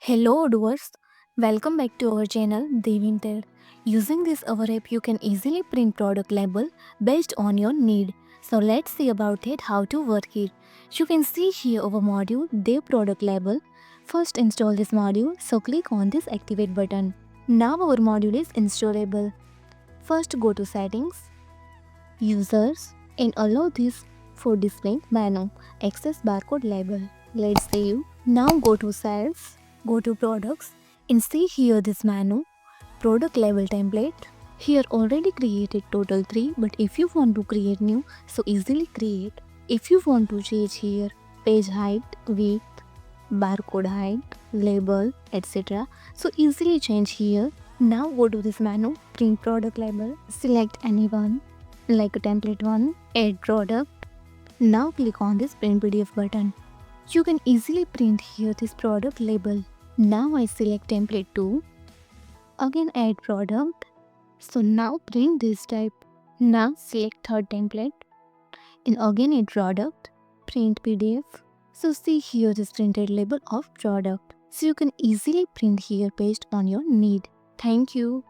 Hello viewers, welcome back to our channel Devintelle. Using this our app you can easily print product label based on your need. So let's see about it how to work it. You can see here our module Dev product label. First install this module, so click on this activate button. Now our module is installable. First go to settings, users, and allow this for displaying menu, access barcode label. Let's save. Now go to sales, go to products and see here this menu, product label template. Here already created total 3, but if you want to create new, so easily create. If you want to change here page height, width, barcode height, label, etc. So easily change here. Now go to this menu, print product label, select any one like a template one, add product. Now click on this print PDF button. You can easily print here this product label. Now I select template 2, again add product. So now print this type. Now select third template and again add product, print PDF. So see here this printed label of product. So you can easily print here based on your need. Thank you.